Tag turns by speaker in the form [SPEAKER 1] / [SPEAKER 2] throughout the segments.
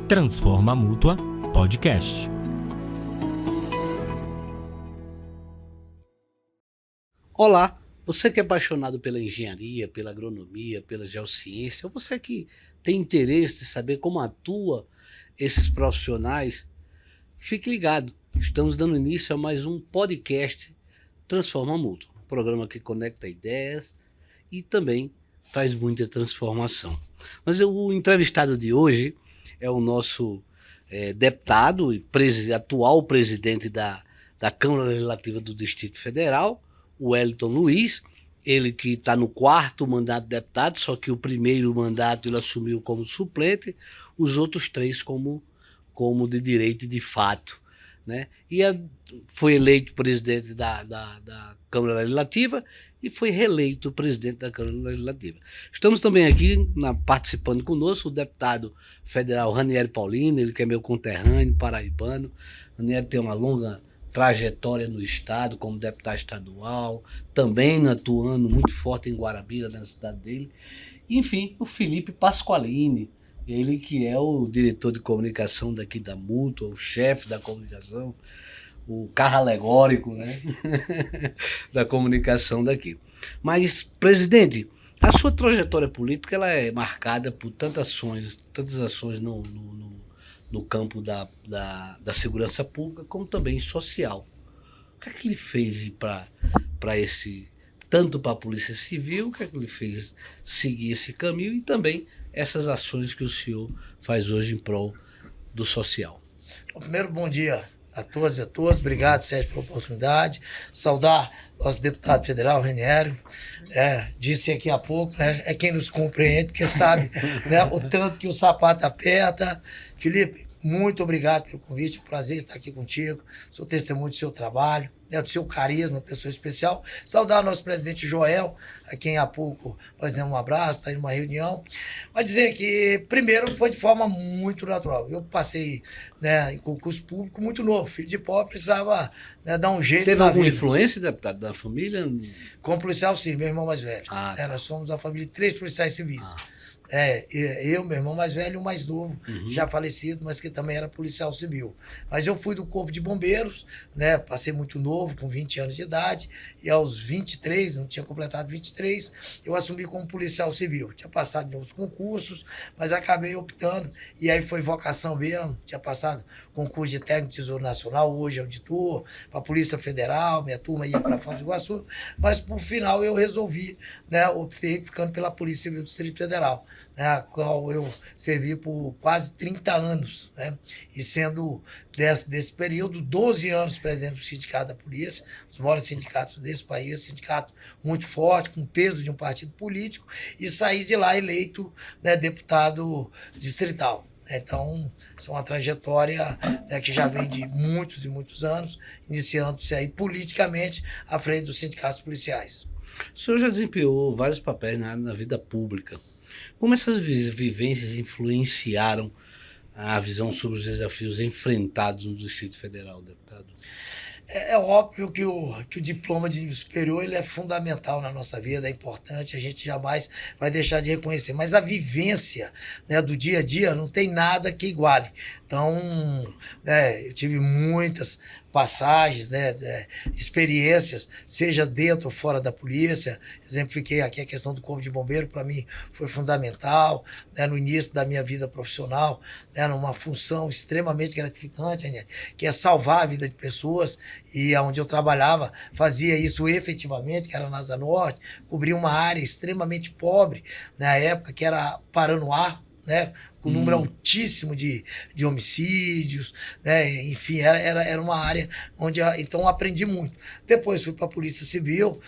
[SPEAKER 1] Transforma Mútua Podcast.
[SPEAKER 2] Olá, você que é apaixonado pela engenharia, pela agronomia, pela geociência, ou você que tem interesse de saber como atua esses profissionais, fique ligado. Estamos dando início a mais um podcast Transforma Mútua, um programa que conecta ideias e também traz muita transformação. Mas o entrevistado de hoje é o nosso deputado e atual presidente da Câmara Legislativa do Distrito Federal, o Wellington Luiz, ele que está no 4º mandato de deputado, só que o primeiro mandato ele assumiu como suplente, os outros 3 como de direito e de fato, né? Foi eleito presidente da Câmara Legislativa e foi reeleito presidente da Câmara Legislativa. Estamos também aqui participando conosco o deputado federal Ranieri Paulino, ele que é meu conterrâneo, paraibano. Ranieri tem uma longa trajetória no estado como deputado estadual, também atuando muito forte em Guarabira, na cidade dele. Enfim, o Felipe Pasqualini, ele que é o diretor de comunicação daqui da Mútua, o chefe da comunicação, o carro alegórico, né? da comunicação daqui. Mas, presidente, a sua trajetória política ela é marcada por tantas ações no campo da segurança pública, como também social. O que é que ele fez para esse, tanto para a Polícia Civil, o que é que ele fez seguir esse caminho e também essas ações que o senhor faz hoje em prol do social?
[SPEAKER 3] Primeiro, bom dia a todos e a todas. Obrigado, Sérgio, pela oportunidade. Saudar nosso deputado federal, Ranieri. Disse aqui há pouco, né, é quem nos compreende, porque sabe né, o tanto que o sapato aperta. Felipe, muito obrigado pelo convite. É um prazer estar aqui contigo. Sou testemunho do seu trabalho, né, do seu carisma, pessoa especial. Saudar nosso presidente Joel, a quem há pouco nós demos um abraço, está em uma reunião. Mas dizer que, primeiro, foi de forma muito natural. Eu passei em concurso público muito novo. Filho de pobre, precisava dar um jeito.
[SPEAKER 2] Teve alguma influência, deputado, da família?
[SPEAKER 3] Como policial, sim, meu irmão mais velho.
[SPEAKER 2] Tá.
[SPEAKER 3] Nós somos a família de 3 policiais civis. Eu, meu irmão mais velho e o mais novo, já falecido, mas que também era policial civil. Mas eu fui do Corpo de Bombeiros, né? Passei muito novo, com 20 anos de idade, e aos 23, não tinha completado 23, eu assumi como policial civil. Tinha passado em outros concursos, mas acabei optando, e aí foi vocação mesmo. Tinha passado concurso de técnico de Tesouro Nacional, hoje auditor, para a Polícia Federal, minha turma ia para Foz do Iguaçu, mas por final eu resolvi, optei ficando pela Polícia Civil do Distrito Federal, a qual eu servi por quase 30 anos, né? E sendo desse período 12 anos presidente do Sindicato da Polícia, os maiores sindicatos desse país, sindicato muito forte, com peso de um partido político, e saí de lá eleito deputado distrital. Então, isso é uma trajetória que já vem de muitos e muitos anos, iniciando-se aí politicamente à frente dos sindicatos policiais.
[SPEAKER 2] O senhor já desempenhou vários papéis na vida pública. Como essas vivências influenciaram a visão sobre os desafios enfrentados no Distrito Federal, deputado?
[SPEAKER 3] É óbvio que o diploma de nível superior ele é fundamental na nossa vida, é importante, a gente jamais vai deixar de reconhecer. Mas a vivência do dia a dia não tem nada que iguale. Então, eu tive muitas passagens, experiências, seja dentro ou fora da polícia. Exemplifiquei aqui a questão do Corpo de Bombeiro, para mim foi fundamental, no início da minha vida profissional, numa função extremamente gratificante, que é salvar a vida de pessoas, e onde eu trabalhava fazia isso efetivamente, que era na Asa Norte, cobria uma área extremamente pobre na época, que era Paranoá, com um número altíssimo de homicídios, enfim, era uma área onde então eu aprendi muito. Depois fui para a Polícia Civil,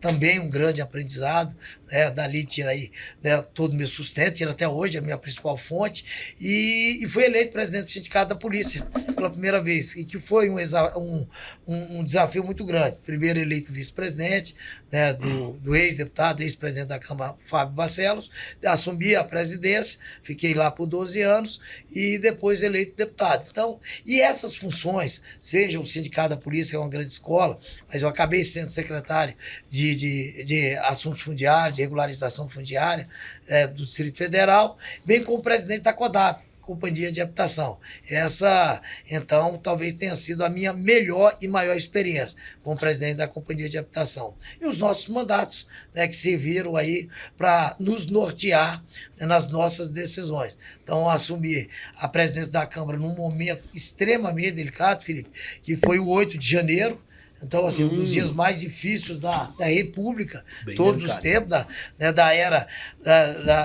[SPEAKER 3] também um grande aprendizado, dali tira aí todo o meu sustento, tira até hoje a minha principal fonte, e fui eleito presidente do Sindicato da Polícia pela primeira vez, e que foi um desafio muito grande. Primeiro eleito vice-presidente, do ex-deputado, ex-presidente da Câmara, Fábio Barcelos, assumi a presidência, fiquei lá por 12 anos e depois eleito deputado. Então, e essas funções, seja o Sindicato da Polícia, que é uma grande escola, mas eu acabei sendo secretário de Assuntos Fundiários, de Regularização Fundiária do Distrito Federal, bem como presidente da CODAP. companhia de habitação. Essa, então, talvez tenha sido a minha melhor e maior experiência como presidente da companhia de habitação. E os nossos mandatos, né, que serviram aí para nos nortear, né, nas nossas decisões. Então, assumir a presidência da Câmara num momento extremamente delicado, Felipe, que foi o 8 de janeiro. Então, assim, um dos dias mais difíceis da República,
[SPEAKER 2] Bem
[SPEAKER 3] todos
[SPEAKER 2] delicado.
[SPEAKER 3] os tempos, da era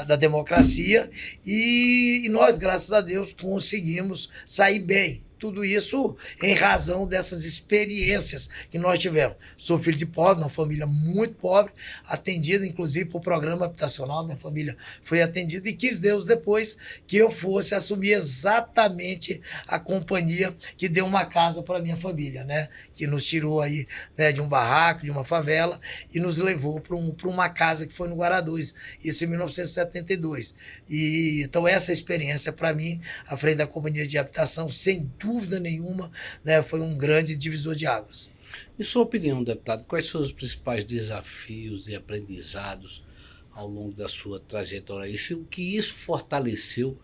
[SPEAKER 3] da democracia. E nós, graças a Deus, conseguimos sair bem. Tudo isso em razão dessas experiências que nós tivemos. Sou filho de pobre, uma família muito pobre, atendida inclusive por programa habitacional. Minha família foi atendida e quis Deus depois que eu fosse assumir exatamente a companhia que deu uma casa para minha família, né? Que nos tirou aí, né, de um barraco, de uma favela e nos levou para uma casa que foi no Guaraduz, isso em 1972. E então essa experiência para mim, à frente da companhia de habitação, sem dúvida nenhuma, né, foi um grande divisor de águas.
[SPEAKER 2] Em sua opinião, deputado, quais foram os principais desafios e aprendizados ao longo da sua trajetória? O que isso fortaleceu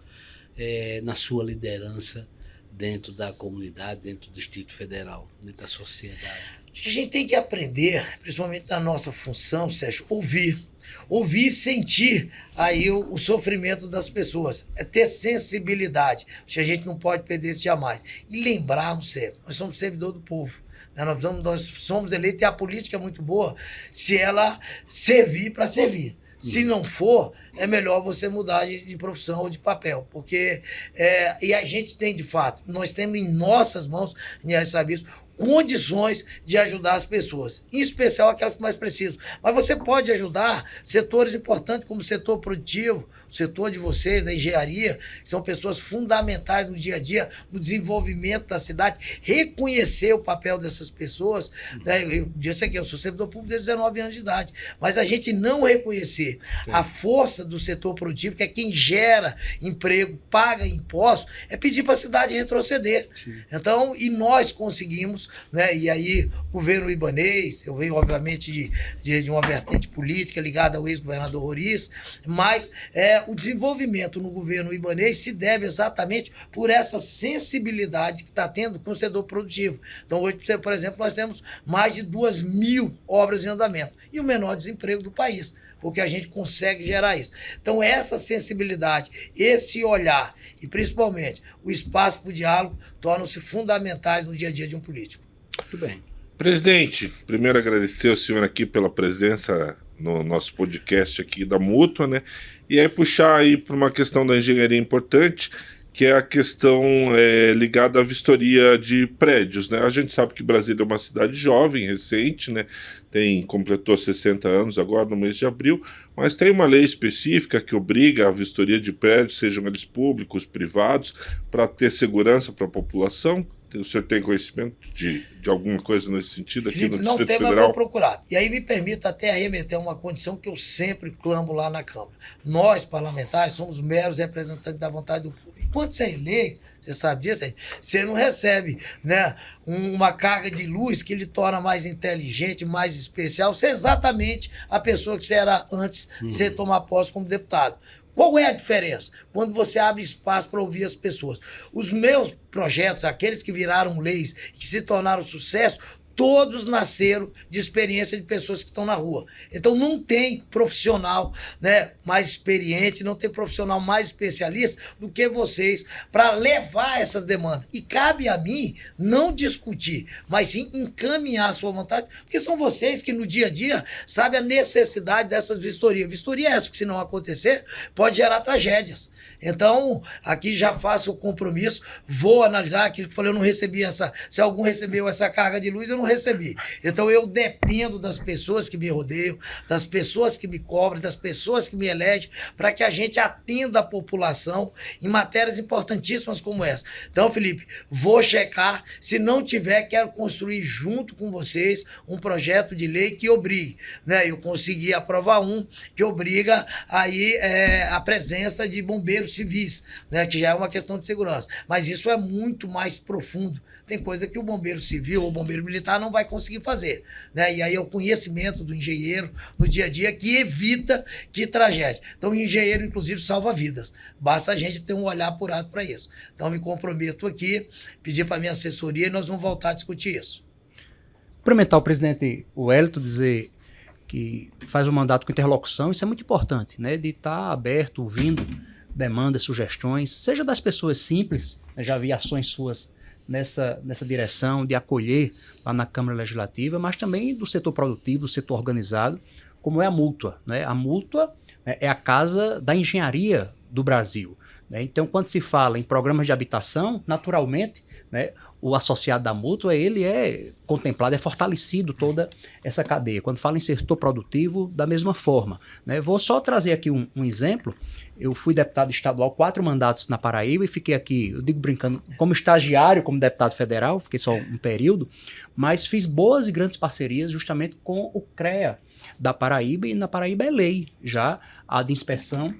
[SPEAKER 2] na sua liderança dentro da comunidade, dentro do Distrito Federal, dentro da sociedade?
[SPEAKER 3] A gente tem que aprender, principalmente na nossa função, Sérgio, ouvir e sentir aí o sofrimento das pessoas, é ter sensibilidade, que a gente não pode perder isso jamais. E lembrarmos sempre, nós somos servidor do povo, né? Nós somos eleitos e a política é muito boa se ela servir para servir. Se não for, é melhor você mudar de profissão ou de papel, porque e a gente tem de fato, nós temos em nossas mãos, Niel sabe isso, condições de ajudar as pessoas, em especial aquelas que mais precisam. Mas você pode ajudar setores importantes como o setor produtivo, o setor de vocês, da engenharia, que são pessoas fundamentais no dia a dia, no desenvolvimento da cidade, reconhecer o papel dessas pessoas. Né? Eu disse aqui, eu sou servidor público desde 19 anos de idade, mas a gente não reconhecer a força do setor produtivo, que é quem gera emprego, paga impostos, é pedir para a cidade retroceder. Sim. Então, e nós conseguimos, né? E aí, o governo ibanês, eu venho, obviamente, de uma vertente política ligada ao ex-governador Roriz, mas o desenvolvimento no governo ibanês se deve exatamente por essa sensibilidade que está tendo com o setor produtivo. Então, hoje, por exemplo, nós temos mais de 2.000 obras em andamento e o menor desemprego do país, porque a gente consegue gerar isso. Então, essa sensibilidade, esse olhar e, principalmente, o espaço para o diálogo tornam-se fundamentais no dia a dia de um político.
[SPEAKER 2] Muito bem.
[SPEAKER 4] Presidente, primeiro agradecer ao senhor aqui pela presença no nosso podcast aqui da Mútua, né? E aí puxar aí para uma questão da engenharia importante, que é a questão ligada à vistoria de prédios, né? A gente sabe que Brasília é uma cidade jovem, recente, né? Completou 60 anos agora no mês de abril, mas tem uma lei específica que obriga a vistoria de prédios, sejam eles públicos, privados, para ter segurança para a população. O senhor tem conhecimento de alguma coisa nesse sentido aqui
[SPEAKER 3] Felipe,
[SPEAKER 4] no
[SPEAKER 3] não
[SPEAKER 4] Distrito
[SPEAKER 3] tem, mas
[SPEAKER 4] Federal?
[SPEAKER 3] vou procurar. E aí me permita até arremeter uma condição que eu sempre clamo lá na Câmara. Nós, parlamentares, somos meros representantes da vontade do povo. Enquanto você é eleito, você sabe disso, você não recebe, né, uma carga de luz que lhe torna mais inteligente, mais especial. Você é exatamente a pessoa que você era antes de você tomar posse como deputado. Qual é a diferença? Quando você abre espaço para ouvir as pessoas. Os meus projetos, aqueles que viraram leis e que se tornaram sucesso, todos nasceram de experiência de pessoas que estão na rua. Então não tem profissional, né, mais experiente, não tem profissional mais especialista do que vocês para levar essas demandas. E cabe a mim não discutir, mas sim encaminhar a sua vontade, porque são vocês que no dia a dia sabem a necessidade dessas vistorias. Vistoria é essa que, se não acontecer, pode gerar tragédias. Então, aqui já faço o compromisso, vou analisar aquilo que eu falei, eu não recebi se algum recebeu essa carga de luz, eu não recebi. Então, eu dependo das pessoas que me rodeiam, das pessoas que me cobram, das pessoas que me elegem, para que a gente atenda a população em matérias importantíssimas como essa. Então, Felipe, vou checar, se não tiver, quero construir junto com vocês um projeto de lei que obrigue, né? Eu consegui aprovar um que obriga aí a presença de bombeiros civis, né, que já é uma questão de segurança. Mas isso é muito mais profundo. Tem coisa que o bombeiro civil ou o bombeiro militar não vai conseguir fazer, né? E aí é o conhecimento do engenheiro no dia a dia que evita que tragédia. Então o engenheiro, inclusive, salva vidas. Basta a gente ter um olhar apurado para isso. Então me comprometo aqui, pedir para a minha assessoria e nós vamos voltar a discutir isso.
[SPEAKER 5] Cumprimentar o presidente Wellington, dizer que faz um mandato com interlocução, isso é muito importante, né? De estar aberto, ouvindo demandas, sugestões, seja das pessoas simples, né? Já vi ações suas nessa direção de acolher lá na Câmara Legislativa, mas também do setor produtivo, do setor organizado, como é a Mútua, né? A Mútua, né, é a casa da engenharia do Brasil, né? Então, quando se fala em programas de habitação, naturalmente, né, o associado da Mútua, ele é contemplado, é fortalecido toda essa cadeia. Quando fala em setor produtivo, da mesma forma, né? Vou só trazer aqui um exemplo. Eu fui deputado estadual 4 mandatos na Paraíba e fiquei aqui, eu digo brincando, como estagiário, como deputado federal, fiquei só um período, mas fiz boas e grandes parcerias justamente com o CREA da Paraíba, e na Paraíba é lei já a de inspeção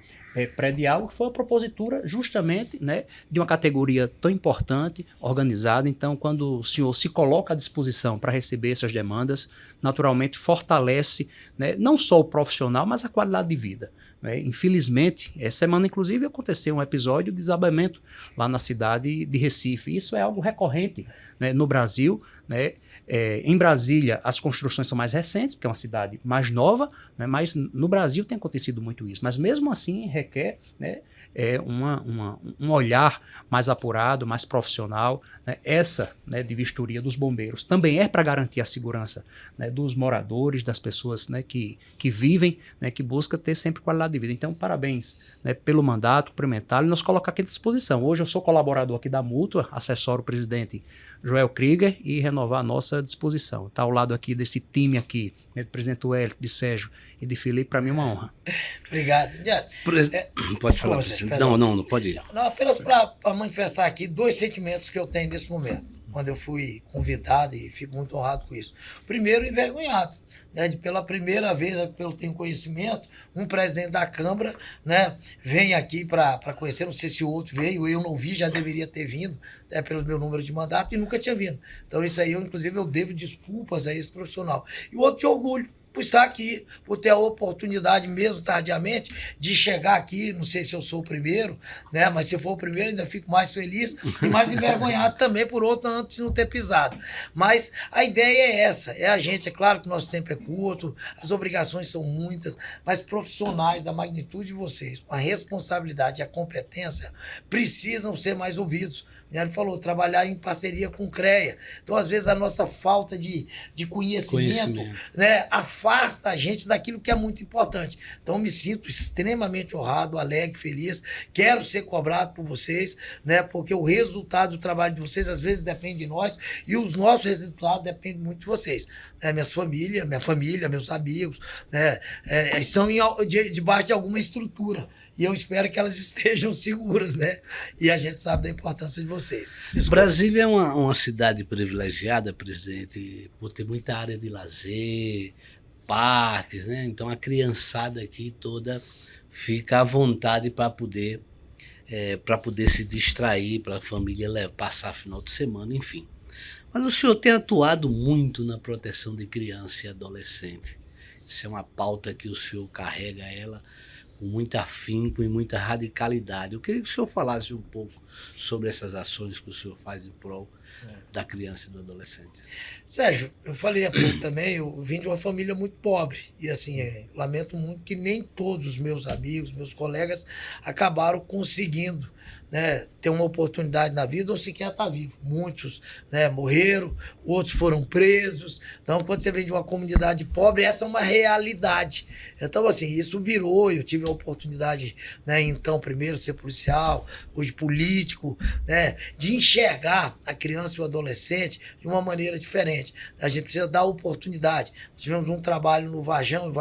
[SPEAKER 5] predial, que foi a propositura justamente, né, de uma categoria tão importante, organizada. Então, quando o senhor se coloca à disposição para receber essas demandas, naturalmente fortalece, né, não só o profissional, mas a qualidade de vida, né? Infelizmente, essa semana, inclusive, aconteceu um episódio de desabamento lá na cidade de Recife. Isso é algo recorrente, né, no Brasil, né? Em Brasília, as construções são mais recentes, porque é uma cidade mais nova, né, mas no Brasil tem acontecido muito isso. Mas mesmo assim requer, né, um olhar mais apurado, mais profissional, né? Essa, né, de vistoria dos bombeiros também é para garantir a segurança, né, dos moradores, das pessoas, né, que vivem, né, que buscam ter sempre qualidade de vida. Então, parabéns, né, pelo mandato, cumprimentá-lo e nos colocar aqui à disposição. Hoje eu sou colaborador aqui da Mútua, assessoro o presidente Joel Krieger e renovar a nossa disposição. Está ao lado aqui desse time aqui, né, do presidente Wellington, de Sérgio e de Felipe, para mim é uma honra.
[SPEAKER 3] Obrigado.
[SPEAKER 2] Pode falar, presidente. Não, pode ir.
[SPEAKER 3] Não, apenas para manifestar aqui 2 sentimentos que eu tenho nesse momento, quando eu fui convidado e fico muito honrado com isso. Primeiro, envergonhado, né, de pela primeira vez, pelo tenho conhecimento, um presidente da Câmara, né, vem aqui para conhecer, não sei se o outro veio, eu não vi, já deveria ter vindo, né, pelo meu número de mandato, e nunca tinha vindo. Então isso aí, inclusive, eu devo desculpas a esse profissional. E o outro de orgulho, por estar aqui, por ter a oportunidade, mesmo tardiamente, de chegar aqui. Não sei se eu sou o primeiro, né? Mas se for o primeiro, ainda fico mais feliz e mais envergonhado também por outro antes de não ter pisado. Mas a ideia é essa, é a gente, é claro que o nosso tempo é curto, as obrigações são muitas, mas profissionais da magnitude de vocês, com a responsabilidade e a competência, precisam ser mais ouvidos. Ele falou, trabalhar em parceria com o CREA. Então, às vezes, a nossa falta de conhecimento, né, afasta a gente daquilo que é muito importante. Então, me sinto extremamente honrado, alegre, feliz. Quero ser cobrado por vocês, né, porque o resultado do trabalho de vocês, às vezes, depende de nós e os nossos resultados dependem muito de vocês. Né, minha família, meus amigos, né, estão debaixo de alguma estrutura. E eu espero que elas estejam seguras, né? E a gente sabe da importância de vocês. Desculpa.
[SPEAKER 2] Brasília é uma cidade privilegiada, presidente, por ter muita área de lazer, parques, né? Então a criançada aqui toda fica à vontade para poder se distrair, para a família passar final de semana, enfim. Mas o senhor tem atuado muito na proteção de criança e adolescente. Isso é uma pauta que o senhor carrega ela com muito afinco e muita radicalidade. Eu queria que o senhor falasse um pouco sobre essas ações que o senhor faz em prol da criança e do adolescente.
[SPEAKER 3] Sérgio, eu falei há pouco também, eu vim de uma família muito pobre e assim, lamento muito que nem todos os meus amigos, meus colegas acabaram conseguindo, né, ter uma oportunidade na vida ou sequer estar vivo. Muitos, né, morreram, outros foram presos. Então, quando você vem de uma comunidade pobre, essa é uma realidade. Então, assim, isso virou, eu tive a oportunidade, né, então, primeiro, de ser policial, hoje político, crítico, né, de enxergar a criança e o adolescente de uma maneira diferente. A gente precisa dar oportunidade. Nós tivemos um trabalho no Varjão,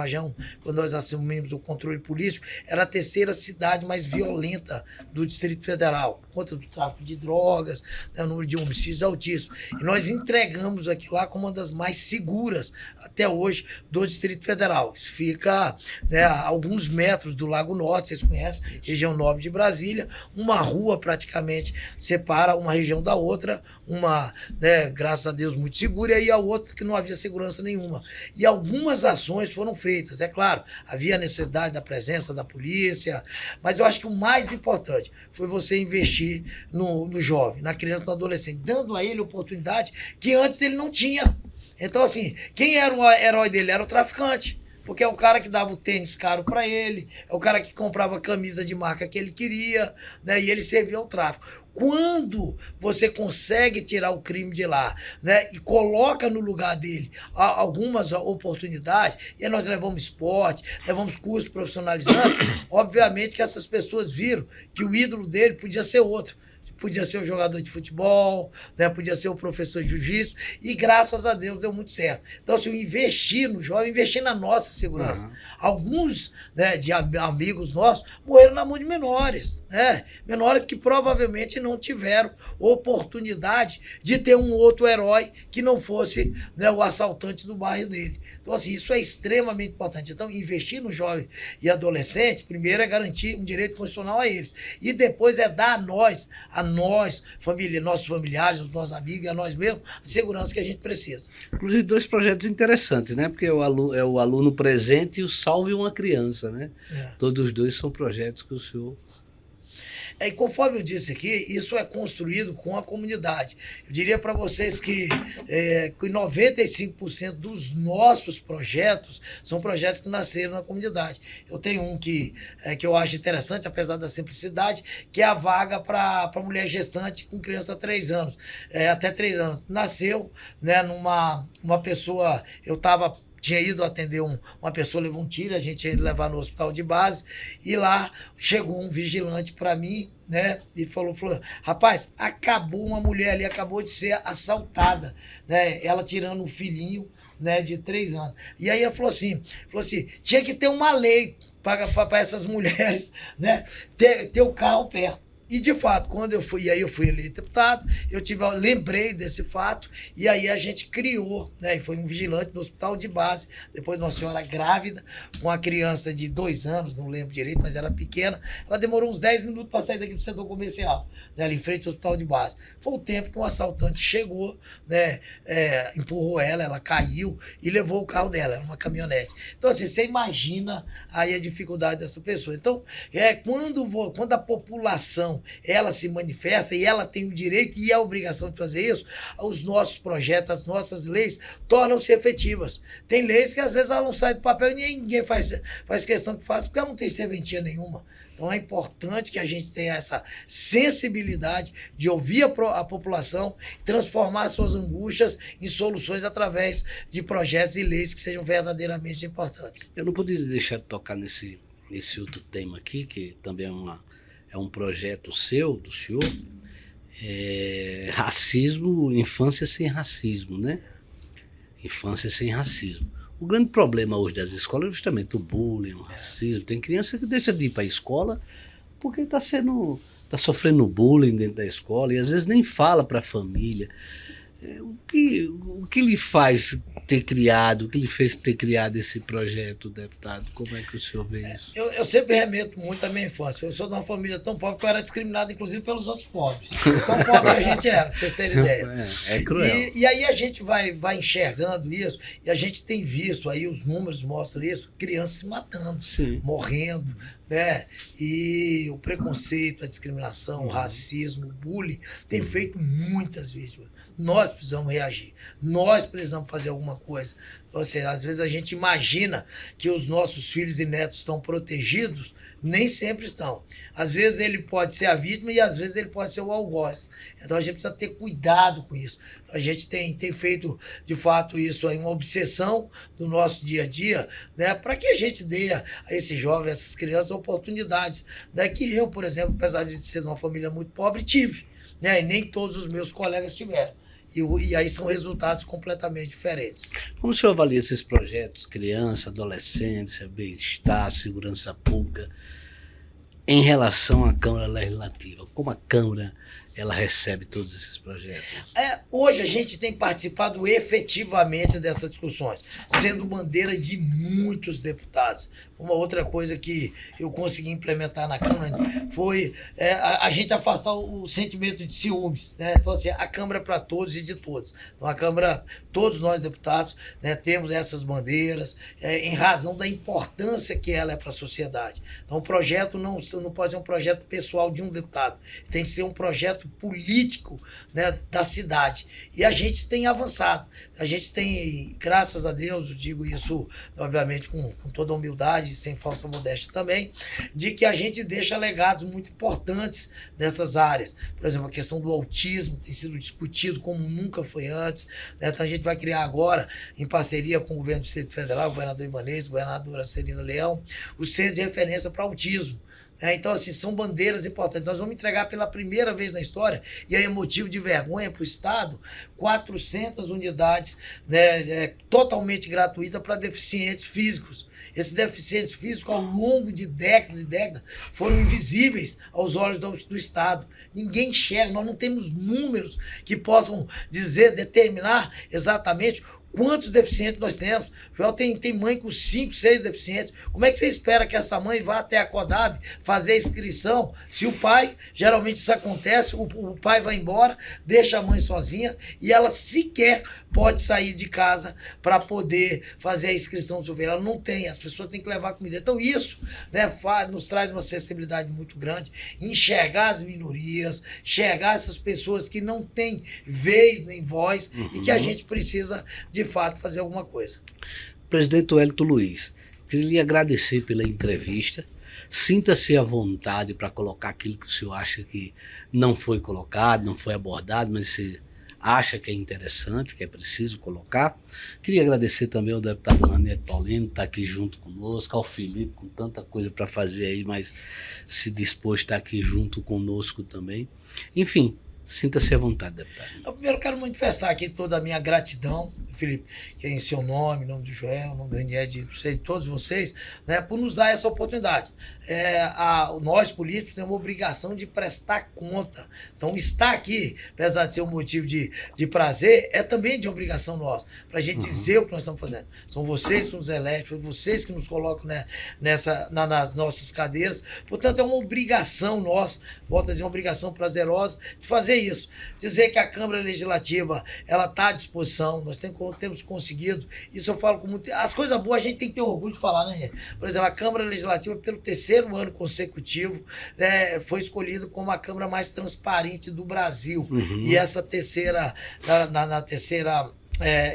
[SPEAKER 3] quando nós assumimos o controle político, era a terceira cidade mais violenta do Distrito Federal, por conta do tráfico de drogas, né, o número de homicídios altíssimo. E nós entregamos aqui lá como uma das mais seguras até hoje do Distrito Federal. Isso fica, né, a alguns metros do Lago Norte, vocês conhecem, região nobre de Brasília, uma rua praticamente separa uma região da outra, uma, né, graças a Deus, muito segura, e a outra que não havia segurança nenhuma. E algumas ações foram feitas, é claro, havia necessidade da presença da polícia, mas eu acho que o mais importante foi você investir no jovem, na criança, no adolescente, dando a ele oportunidade que antes ele não tinha. Então, assim, quem era o herói dele? Era o traficante. Porque é o cara que dava o tênis caro para ele, é o cara que comprava a camisa de marca que ele queria, né? E ele servia ao tráfico. Quando você consegue tirar o crime de lá, né, e coloca no lugar dele algumas oportunidades, e aí nós levamos esporte, levamos cursos profissionalizantes, obviamente que essas pessoas viram que o ídolo dele podia ser outro. Podia ser o jogador de futebol, né? Podia ser o professor de jiu-jitsu, e graças a Deus deu muito certo. Então, se eu investir no jovem, investir na nossa segurança. Alguns, né, de amigos nossos morreram na mão de menores, né? Menores que provavelmente não tiveram oportunidade de ter um outro herói que não fosse, né, o assaltante do bairro dele. Então, assim, isso é extremamente importante. Então, investir no jovem e adolescente, primeiro é garantir um direito constitucional a eles. E depois é dar a nós, família, nossos familiares, os nossos amigos e a nós mesmos, a segurança que a gente precisa.
[SPEAKER 2] Inclusive, dois projetos interessantes, né? Porque é o aluno presente e o Salve uma Criança, né? Todos os dois são projetos que o senhor...
[SPEAKER 3] E conforme eu disse aqui, isso é construído com a comunidade. Eu diria para vocês que 95% dos nossos projetos são projetos que nasceram na comunidade. Eu tenho um que eu acho interessante, apesar da simplicidade, que é a vaga para mulher gestante com criança até 3 anos. Nasceu, né, uma pessoa, tinha ido atender uma pessoa, levou um tiro, a gente ia levar no hospital de base, e lá chegou um vigilante para mim, né, e falou, rapaz, uma mulher ali, acabou de ser assaltada, né, ela tirando um filhinho, né, de 3 anos. E aí ela falou assim, tinha que ter uma lei para essas mulheres, né, ter o carro perto. E, de fato, quando eu fui eleito deputado, lembrei desse fato, e aí a gente criou, né, e foi um vigilante no hospital de base, depois de uma senhora grávida, com uma criança de 2 anos, não lembro direito, mas era pequena, ela demorou uns 10 minutos para sair daqui do setor comercial, né, ali em frente ao hospital de base. Foi o tempo que um assaltante chegou, né, empurrou ela caiu e levou o carro dela, era uma caminhonete. Então, assim, você imagina aí a dificuldade dessa pessoa. Então, quando a população ela se manifesta e ela tem o direito e a obrigação de fazer isso, os nossos projetos, as nossas leis tornam-se efetivas. Tem leis que às vezes ela não sai do papel e ninguém faz questão que faça, porque ela não tem serventia nenhuma. Então é importante que a gente tenha essa sensibilidade de ouvir a população e transformar suas angústias em soluções através de projetos e leis que sejam verdadeiramente importantes.
[SPEAKER 2] Eu não poderia deixar de tocar nesse outro tema aqui, que também é um projeto do senhor, racismo, infância sem racismo, né? Infância sem racismo. O grande problema hoje das escolas é justamente o bullying, o racismo. Tem criança que deixa de ir para a escola porque está sofrendo bullying dentro da escola e às vezes nem fala para a família. O que lhe faz ter criado, o que lhe fez ter criado esse projeto, deputado? Como é que o senhor vê isso?
[SPEAKER 3] Eu sempre remeto muito à minha infância. Eu sou de uma família tão pobre que eu era discriminado, inclusive, pelos outros pobres. Tão pobre que a gente era, pra vocês terem ideia.
[SPEAKER 2] É cruel.
[SPEAKER 3] E aí a gente vai enxergando isso, e a gente tem visto, aí os números mostram isso, crianças se matando,
[SPEAKER 2] Sim.
[SPEAKER 3] morrendo, né? E o preconceito, a discriminação, o racismo, o bullying, tem feito muitas vítimas. Nós precisamos reagir, nós precisamos fazer alguma coisa. Então, assim, às vezes a gente imagina que os nossos filhos e netos estão protegidos, nem sempre estão. Às vezes ele pode ser a vítima e às vezes ele pode ser o algoz. Então a gente precisa ter cuidado com isso. A gente tem feito, de fato, isso aí, uma obsessão do nosso dia a dia, né, para que a gente dê a esse jovem, a essas crianças, a oportunidades, né, que eu, por exemplo, apesar de ser de uma família muito pobre, tive, né, e nem todos os meus colegas tiveram. E aí são resultados completamente diferentes.
[SPEAKER 2] Como o senhor avalia esses projetos, criança, adolescência, bem-estar, segurança pública, em relação à Câmara Legislativa? Como a Câmara ela recebe todos esses projetos?
[SPEAKER 3] Hoje a gente tem participado efetivamente dessas discussões, sendo bandeira de muitos deputados. Uma outra coisa que eu consegui implementar na Câmara foi a gente afastar o sentimento de ciúmes, né? Então, assim, a Câmara é para todos e de todos. Então, a Câmara, todos nós deputados, né, temos essas bandeiras em razão da importância que ela é para a sociedade. Então, o projeto não pode ser um projeto pessoal de um deputado, tem que ser um projeto político, né, da cidade. E a gente tem avançado. A gente tem, graças a Deus, eu digo isso, obviamente, com toda a humildade, sem falsa modéstia também, de que a gente deixa legados muito importantes nessas áreas. Por exemplo, a questão do autismo tem sido discutido como nunca foi antes, né? Então a gente vai criar agora, em parceria com o governo do Distrito Federal, o governador Ibanez, a governadora Celina Leão, o centro de referência para autismo. Então, assim, são bandeiras importantes. Nós vamos entregar pela primeira vez na história, e aí é motivo de vergonha para o Estado, 400 unidades, né, totalmente gratuitas para deficientes físicos. Esses deficientes físicos, ao longo de décadas e décadas, foram invisíveis aos olhos do Estado. Ninguém enxerga, nós não temos números que possam determinar exatamente quantos deficientes nós temos. Joel tem mãe com 5, 6 deficientes. Como é que você espera que essa mãe vá até a CODAB fazer a inscrição se o pai, geralmente isso acontece, o pai vai embora, deixa a mãe sozinha e ela sequer pode sair de casa para poder fazer a inscrição do seu filho. Ela não tem, as pessoas têm que levar comida. Então isso, né, nos traz uma sensibilidade muito grande, enxergar as minorias, enxergar essas pessoas que não têm vez nem voz e que a gente precisa, de fato, fazer alguma coisa.
[SPEAKER 2] Presidente Wellington Luiz, queria lhe agradecer pela entrevista. Sinta-se à vontade para colocar aquilo que o senhor acha que não foi colocado, não foi abordado, mas você acha que é interessante, que é preciso colocar. Queria agradecer também ao deputado Ranieri Paulino, que está aqui junto conosco, ao Felipe, com tanta coisa para fazer aí, mas se dispôs a estar aqui junto conosco também. Enfim, sinta-se à vontade, deputado.
[SPEAKER 3] Eu primeiro quero manifestar aqui toda a minha gratidão, Felipe, que é em seu nome, em nome do Joel, em nome do Ranieri, de todos vocês, né, por nos dar essa oportunidade. Nós, políticos, temos uma obrigação de prestar conta. Então, estar aqui, apesar de ser um motivo de prazer, é também de obrigação nossa, para a gente dizer o que nós estamos fazendo. São vocês que nos elegem, são vocês que nos colocam, né, nas nossas cadeiras. Portanto, é uma obrigação nossa, volto a dizer, uma obrigação prazerosa de fazer isso. Dizer que a Câmara Legislativa ela está à disposição, nós temos conseguido, isso eu falo com muito. As coisas boas a gente tem que ter orgulho de falar, né, gente? Por exemplo, a Câmara Legislativa, pelo terceiro ano consecutivo, foi escolhida como a Câmara mais transparente do Brasil. E essa terceira, na terceira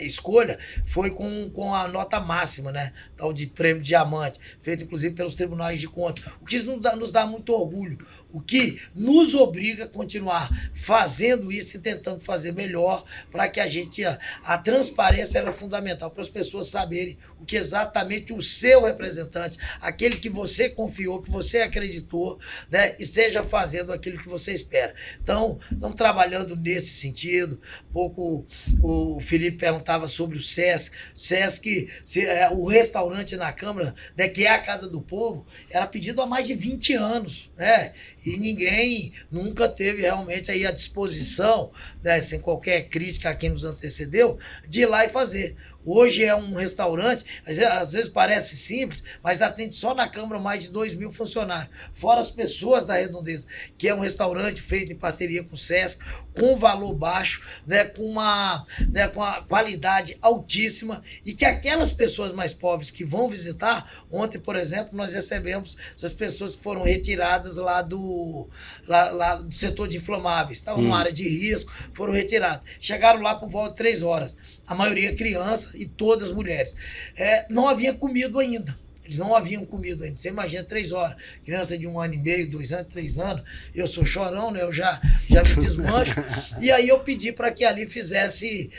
[SPEAKER 3] escolha foi com a nota máxima, né, tal de prêmio diamante, feito inclusive pelos tribunais de contas, o que nos dá muito orgulho, o que nos obriga a continuar fazendo isso e tentando fazer melhor para que a transparência ela é fundamental para as pessoas saberem o que exatamente o seu representante, aquele que você confiou, que você acreditou, né, esteja fazendo aquilo que você espera. Então, estamos trabalhando nesse sentido. Pouco o Felipe perguntava sobre o SESC. O restaurante na Câmara, né, que é a Casa do Povo, era pedido há mais de 20 anos, né? E ninguém nunca teve realmente aí a disposição, né, sem qualquer crítica a quem nos antecedeu, de ir lá e fazer. Hoje é um restaurante, às vezes parece simples, mas atende só na Câmara mais de 2.000 funcionários, fora as pessoas da Redondeza, que é um restaurante feito em parceria com o SESC, com valor baixo, né, com uma qualidade altíssima, e que aquelas pessoas mais pobres que vão visitar, ontem, por exemplo, nós recebemos essas pessoas que foram retiradas lá do setor de inflamáveis, estavam numa área de risco, foram retiradas. Chegaram lá por volta de 3 horas, a maioria criança e todas mulheres. Não havia comido ainda. Eles não haviam comido ainda. Você imagina 3 horas. Criança de 1 ano e meio, 2 anos, 3 anos. Eu sou chorão, né? Eu já me desmancho. E aí eu pedi para que ali fizesse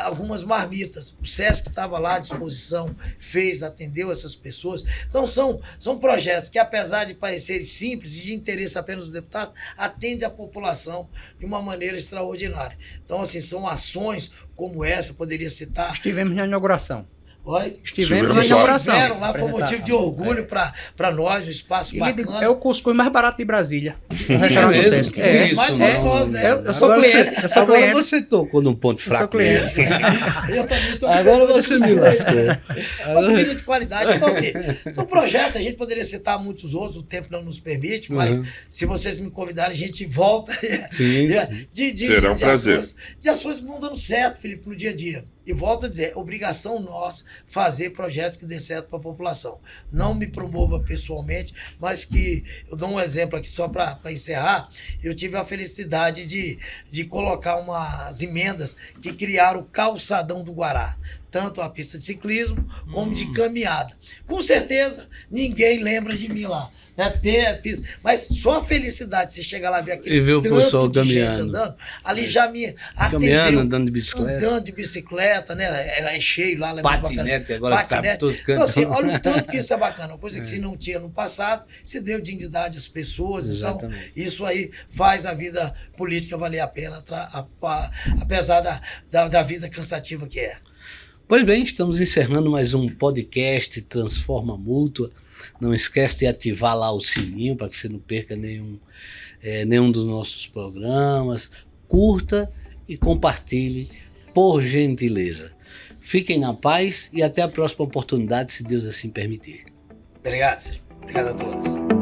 [SPEAKER 3] algumas marmitas. O SESC estava lá à disposição, atendeu essas pessoas. Então são projetos que, apesar de parecerem simples e de interesse apenas dos deputados, atende a população de uma maneira extraordinária. Então, assim, são ações como essa, poderia citar.
[SPEAKER 5] Estivemos na inauguração.
[SPEAKER 3] Oi?
[SPEAKER 5] Estivemos na inauguração.
[SPEAKER 3] Lá foi motivo de orgulho para nós, um espaço bacana.
[SPEAKER 5] É o cuscuz mais barato de Brasília. O restaurante do Sesc.
[SPEAKER 3] É mais gostoso, né?
[SPEAKER 5] Eu sou cliente.
[SPEAKER 2] Agora você tocou num ponto fraco.
[SPEAKER 3] Eu também sou
[SPEAKER 2] Agora você me lascou.
[SPEAKER 3] Uma comida de qualidade. Então, assim, são projetos, a gente poderia citar muitos outros, o tempo não nos permite, mas se vocês me convidarem, a gente volta.
[SPEAKER 2] Sim.
[SPEAKER 4] Será um prazer.
[SPEAKER 3] De ações que vão dando certo, Felipe, no dia a dia. E volto a dizer, obrigação nossa fazer projetos que dê certo para a população. Não me promova pessoalmente, mas que eu dou um exemplo aqui só para encerrar. Eu tive a felicidade de colocar umas emendas que criaram o calçadão do Guará. Tanto a pista de ciclismo como de caminhada. Com certeza, ninguém lembra de mim lá. Mas só a felicidade de você chegar lá e ver aquele
[SPEAKER 2] e ver o pessoal
[SPEAKER 3] de gente
[SPEAKER 2] caminhando.
[SPEAKER 3] andando, ali já me
[SPEAKER 2] Caminhando,
[SPEAKER 3] atendeu.
[SPEAKER 2] andando de bicicleta,
[SPEAKER 3] né? É cheio lá.
[SPEAKER 2] Patinete, agora tá todo canto.
[SPEAKER 3] Então, assim, olha o tanto que isso é bacana. Uma coisa que se não tinha no passado, se deu dignidade às pessoas.
[SPEAKER 2] Exatamente.
[SPEAKER 3] Então, isso aí faz a vida política valer a pena, apesar da vida cansativa que é.
[SPEAKER 2] Pois bem, estamos encerrando mais um podcast Transforma Mútua. Não esquece de ativar lá o sininho para que você não perca nenhum dos nossos programas. Curta e compartilhe, por gentileza. Fiquem na paz e até a próxima oportunidade, se Deus assim permitir.
[SPEAKER 3] Obrigado, Sérgio. Obrigado a todos.